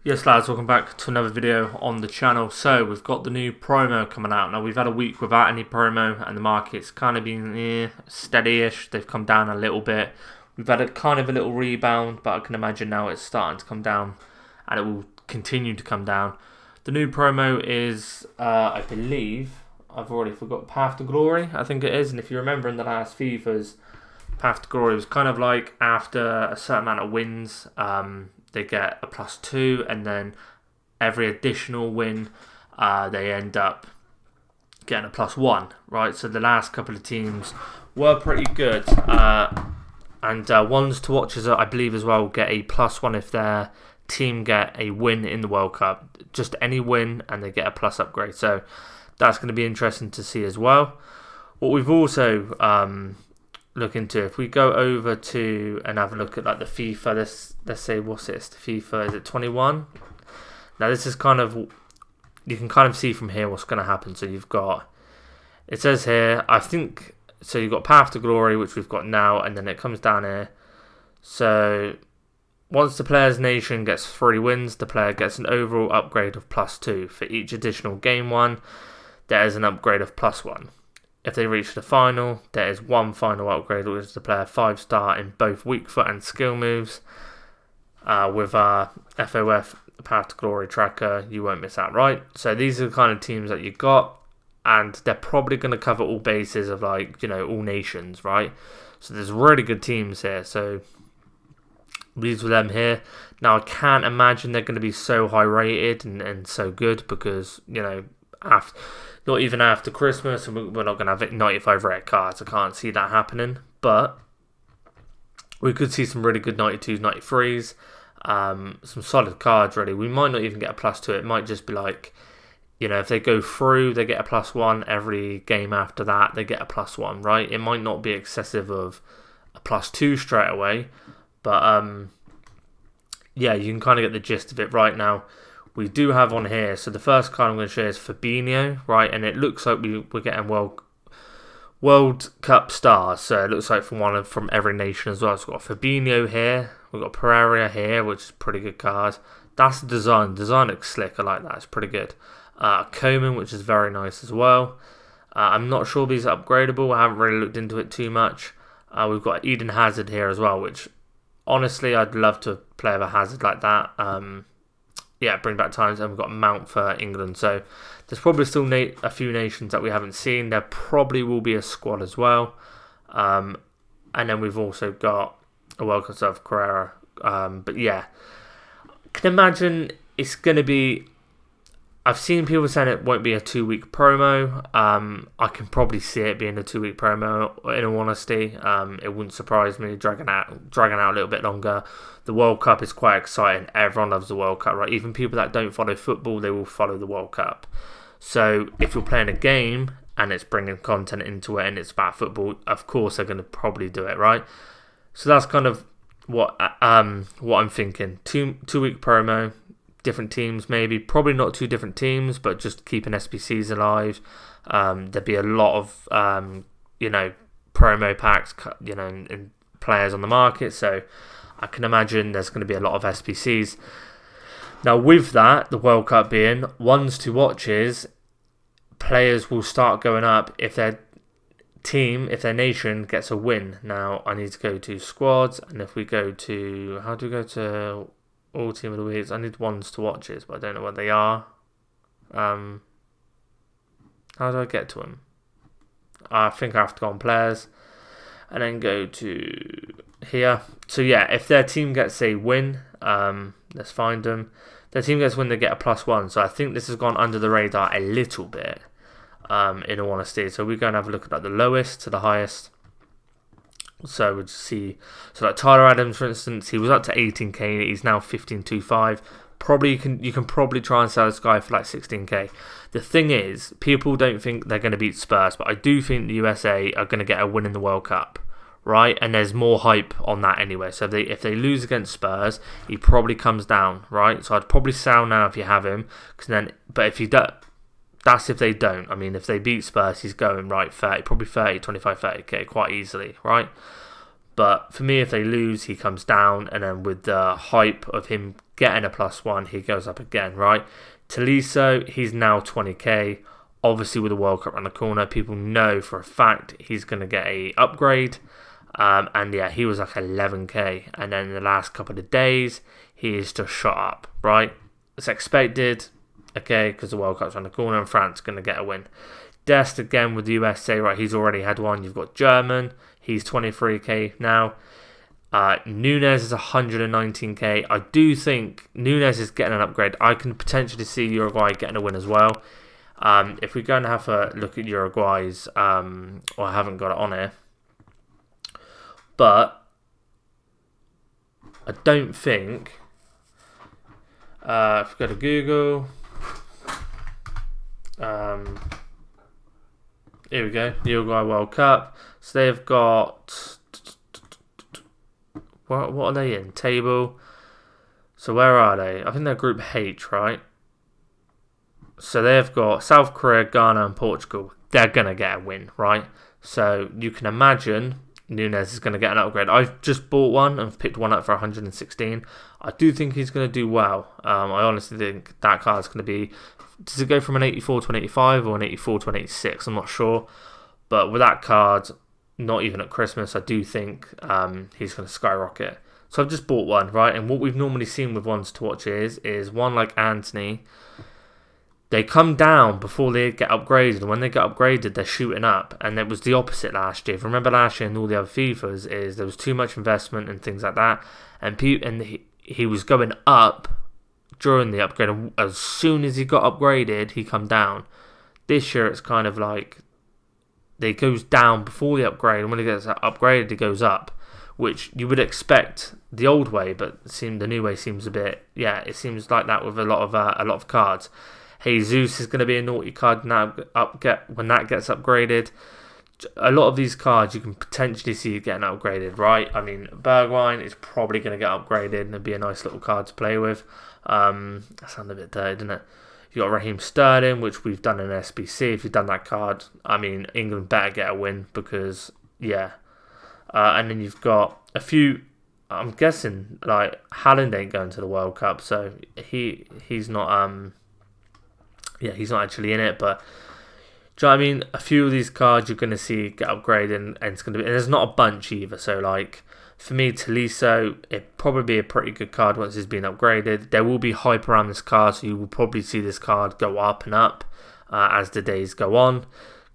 Yes lads, welcome back to another video on the channel. So we've got the new promo coming out. Now we've had a week without any promo and the market's kind of been steady-ish. They've come down a little bit. We've had a kind of a little rebound, but I can imagine now it's starting to come down and it will continue to come down. The new promo is, I believe, I've already forgot, Path to Glory, I think it is. And if you remember in the last FIFA's, Path to Glory was kind of like after a certain amount of wins, they get a +2, and then every additional win, they end up getting a +1, right? So the last couple of teams were pretty good. And ones to watch, is, I believe, as well, get a +1 if their team get a win in the World Cup. Just any win, and they get a plus upgrade. So that's going to be interesting to see as well. What we've also look into, if we go over to and have a look at like the FIFA, let's say, what's it, it's the FIFA, is it 21? Now this is kind of, you can kind of see from here what's going to happen. So you've got, it says here, I think, so you've got Path to Glory, which we've got now, and then it comes down here. So once the player's nation gets 3 wins, the player gets an overall upgrade of +2. For each additional game won, there is an upgrade of +1. If they reach the final, there is one final upgrade, which is the player 5-star in both weak foot and skill moves. With our FOF Path to Glory tracker, you won't miss out, right? So these are the kind of teams that you've got, and they're probably going to cover all bases of, like, you know, all nations, right? So there's really good teams here. So these were them here. Now I can't imagine they're going to be so high rated and so good, because, you know, not even after Christmas, and we're not going to have 95 rare cards. I can't see that happening. But we could see some really good 92s, 93s. Some solid cards, really. We might not even get a +2. It might just be like, you know, if they go through, they get a +1. Every game after that, they get a +1, right? It might not be excessive of a +2 straight away. But, yeah, you can kind of get the gist of it right now. We do have on here, so the first card I'm going to show is Fabinho, right? And it looks like we're getting World Cup stars. So it looks like from every nation as well. So we've got Fabinho here. We've got Pereira here, which is a pretty good card. That's the design. Design looks slick. I like that. It's pretty good. Coman, which is very nice as well. I'm not sure these are upgradable. I haven't really looked into it too much. We've got Eden Hazard here as well, which, honestly, I'd love to play with a Hazard like that. Yeah, bring back times. And we've got Mount for England. So there's probably still a few nations that we haven't seen. There probably will be a squad as well. And then we've also got a World Cup of Carrera. But yeah, I can imagine it's going to be, I've seen people saying it won't be a 2-week promo. I can probably see it being a 2-week promo, in all honesty. It wouldn't surprise me, dragging out a little bit longer. The World Cup is quite exciting. Everyone loves the World Cup, right? Even people that don't follow football, they will follow the World Cup. So if you're playing a game and it's bringing content into it and it's about football, of course they're going to probably do it, right? So that's kind of what I'm thinking. 2-week promo. Different teams, maybe. Probably not 2 different teams, but just keeping SBCs alive. There'd be a lot of, you know, promo packs, you know, and players on the market. So I can imagine there's going to be a lot of SBCs. Now, with that, the World Cup being ones to watches, players will start going up if their team, if their nation gets a win. Now, I need to go to squads, and if we go to, how do we go to all team of the weeks? I need ones to watches, but I don't know what they are. How do I get to them? I think I have to go on players and then go to here. So yeah, if their team gets a win, let's find them. Their team gets a win, they get a +1. So I think this has gone under the radar a little bit, in all honesty. So we're going to have a look at like the lowest to the highest. So we'll see. So like Tyler Adams, for instance, he was up to 18k. He's now 15.25. Probably you can probably try and sell this guy for like 16k. The thing is, people don't think they're going to beat Spurs, but I do think the USA are going to get a win in the World Cup, right? And there's more hype on that anyway. So if they lose against Spurs, he probably comes down, right? So I'd probably sell now if you have him, but if you don't. That's if they don't. I mean, if they beat Spurs, he's going, right, 30, probably 30, 25, 30k quite easily, right? But for me, if they lose, he comes down, and then with the hype of him getting a +1, he goes up again, right? Tolisso, he's now 20k. Obviously, with the World Cup around the corner, people know for a fact he's going to get a upgrade. And yeah, he was like 11k. And then in the last couple of days, he is just shot up, right? It's expected, okay, because the World Cup's around the corner and France going to get a win. Dest again with the USA, right? He's already had one. You've got German. He's 23k now. Nunes is 119k. I do think Nunes is getting an upgrade. I can potentially see Uruguay getting a win as well. If we're going to have a look at Uruguay's, well, I haven't got it on here, but I don't think. If we go to Google, here we go, Uruguay World Cup. So they've got, what are they in? Table. So where are they? I think they're Group H, right? So they've got South Korea, Ghana, and Portugal. They're going to get a win, right? So you can imagine Nunes is going to get an upgrade. I've just bought one and picked one up for 116. I do think he's going to do well. I honestly think that card's going to be... Does it go from an 84 to an 85 or an 84 to an 86? I'm not sure. But with that card, not even at Christmas, I do think he's going to skyrocket. So I've just bought one, right? And what we've normally seen with ones to watch is one like Anthony. They come down before they get upgraded, and when they get upgraded, they're shooting up. And it was the opposite last year. If you remember last year and all the other FIFAs, is there was too much investment and things like that. And he was going up during the upgrade. And as soon as he got upgraded, he come down. This year, it's kind of like it goes down before the upgrade, and when it gets upgraded, it goes up, which you would expect the old way, but the new way seems a bit. Yeah, it seems like that with a lot of cards. Jesus is going to be a naughty card now. When that gets upgraded, a lot of these cards you can potentially see getting upgraded, right? I mean, Bergwijn is probably going to get upgraded and it'd be a nice little card to play with. That sounds a bit dirty, doesn't it? You got Raheem Sterling, which we've done in SBC. If you've done that card, I mean, England better get a win because yeah. And then you've got a few. I'm guessing like Haaland ain't going to the World Cup, so he's not. Yeah, he's not actually in it, but do you know what I mean? A few of these cards you're going to see get upgraded, and it's going to be, and there's not a bunch either. So, like, for me, Tolisso, it'd probably be a pretty good card once it's been upgraded. There will be hype around this card, so you will probably see this card go up and up as the days go on,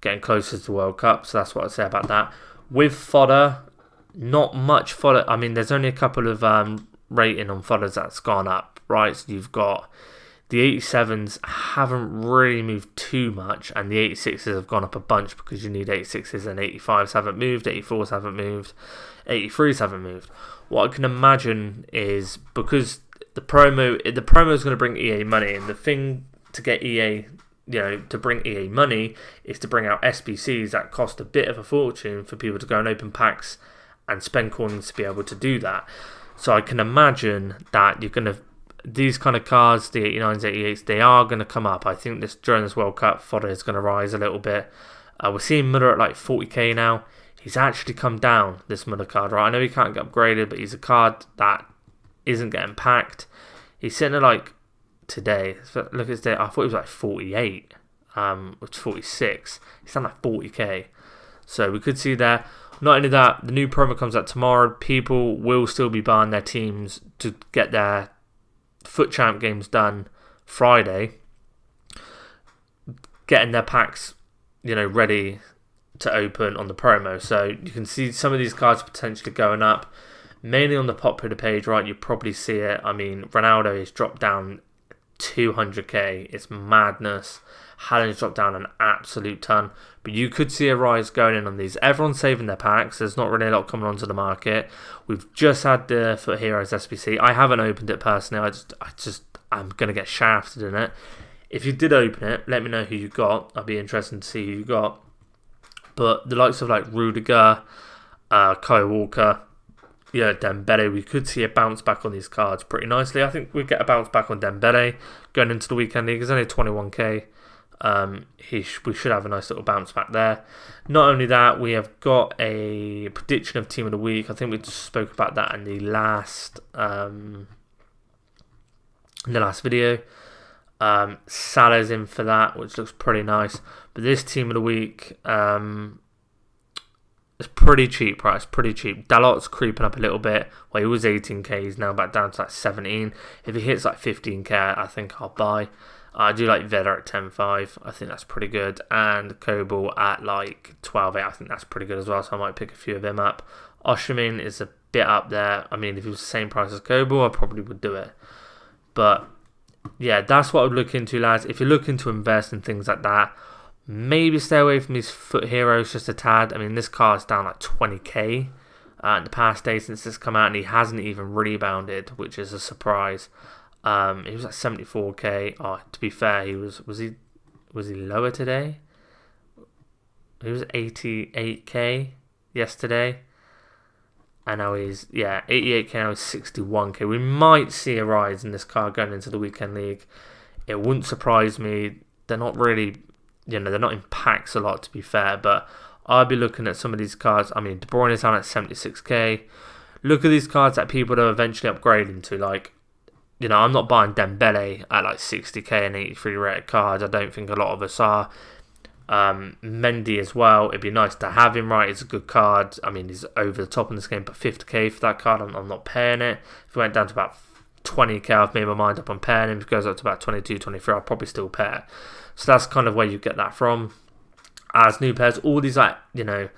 getting closer to the World Cup. So that's what I'd say about that. With fodder, not much fodder. I mean, there's only a couple of rating on fodders that's gone up, right? So you've got the 87s haven't really moved too much, and the 86s have gone up a bunch because you need 86s, and 85s haven't moved, 84s haven't moved, 83s haven't moved. What I can imagine is because the promo is going to bring EA money, and the thing to get EA, to bring EA money is to bring out SBCs that cost a bit of a fortune for people to go and open packs and spend coins to be able to do that. So I can imagine that these kind of cards, the 89s, 88s, they are going to come up. I think during this World Cup, fodder is going to rise a little bit. We're seeing Müller at like 40k now. He's actually come down, this Müller card, right? I know he can't get upgraded, but he's a card that isn't getting packed. He's sitting at like today. Look at his day. I thought he was like 48, which 46. He's down at 40k. So we could see there. Not only that, the new promo comes out tomorrow. People will still be buying their teams to get their Foot Champ games done Friday, getting their packs, ready to open on the promo. So you can see some of these cards potentially going up, mainly on the popular page, right? You probably see it. I mean, Ronaldo has dropped down 200k. It's madness. Haaland's dropped down an absolute ton, but you could see a rise going in on these. Everyone's saving their packs. There's not really a lot coming onto the market. We've just had the Foot Heroes SBC. I haven't opened it personally. I'm gonna get shafted in it. If you did open it, let me know who you got. I'd be interested to see who you got. But the likes of like Rudiger, Kyle Walker, Dembele, we could see a bounce back on these cards pretty nicely. I think we get a bounce back on Dembele going into the weekend league. It's only 21k. We should have a nice little bounce back there. Not only that, we have got a prediction of team of the week. I think we spoke about that in the last video. Salah's in for that, which looks pretty nice. But this team of the week is pretty cheap price, pretty cheap. Dalot's creeping up a little bit. Well, he was 18k, he's now back down to like 17. If he hits like 15k, I think I'll buy. I do like Veda at 10.5. I think that's pretty good. And Kobel at like 12.8. I think that's pretty good as well. So I might pick a few of them up. Osherman is a bit up there. I mean, if he was the same price as Kobel, I probably would do it. But yeah, that's what I would look into, lads. If you're looking to invest in things like that, maybe stay away from these foot heroes just a tad. I mean, this car is down like 20k in the past day since this come out, and he hasn't even rebounded, which is a surprise. He was at 74k. Oh, to be fair, was he lower today? He was 88k yesterday, and now he's 88k. Now he's 61k. We might see a rise in this car going into the weekend league. It wouldn't surprise me. They're not really, they're not in packs a lot, to be fair. But I'll be looking at some of these cars. I mean, De Bruyne is down at 76k. Look at these cards that people are eventually upgrading to, like. I'm not buying Dembele at like 60k and 83 rated cards. I don't think a lot of us are. Mendy as well. It'd be nice to have him, right? It's a good card. I mean, he's over the top in this game, but 50k for that card, I'm not paying it. If he went down to about 20k, I've made my mind up on paying him. If it goes up to about 22, 23, I'll probably still pay it. So that's kind of where you get that from. As new players, all these, like, to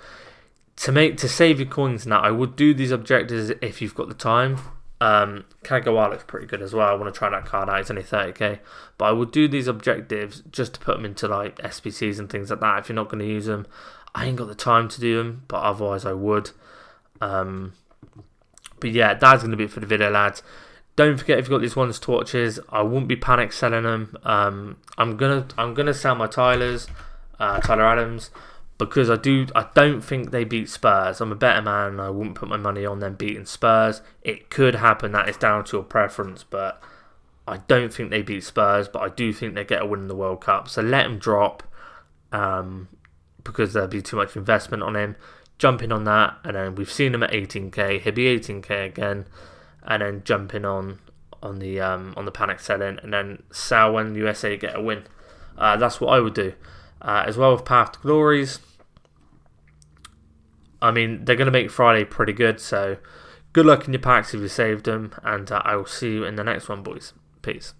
save your coins now, I would do these objectives if you've got the time. Kagawa looks pretty good as well. I want to try that card out. It's only 30k, but I would do these objectives just to put them into like SBCs and things like that. If you're not going to use them, I ain't got the time to do them, but otherwise I would. But yeah, that's going to be it for the video, lads. Don't forget, if you've got these ones torches, I wouldn't be panic selling them. I'm gonna sell my Tyler Adams. Because I don't think they beat Spurs. I'm a better man, and I wouldn't put my money on them beating Spurs. It could happen, that is down to your preference, but I don't think they beat Spurs, but I do think they get a win in the World Cup. So let him drop, because there'll be too much investment on him. Jump in on that, and then we've seen him at 18k. He'll be 18k again, and then jumping on the panic selling, and then sell when USA get a win. That's what I would do. As well with Path to Glories. I mean, they're going to make Friday pretty good, so good luck in your packs if you saved them, and I will see you in the next one, boys. Peace.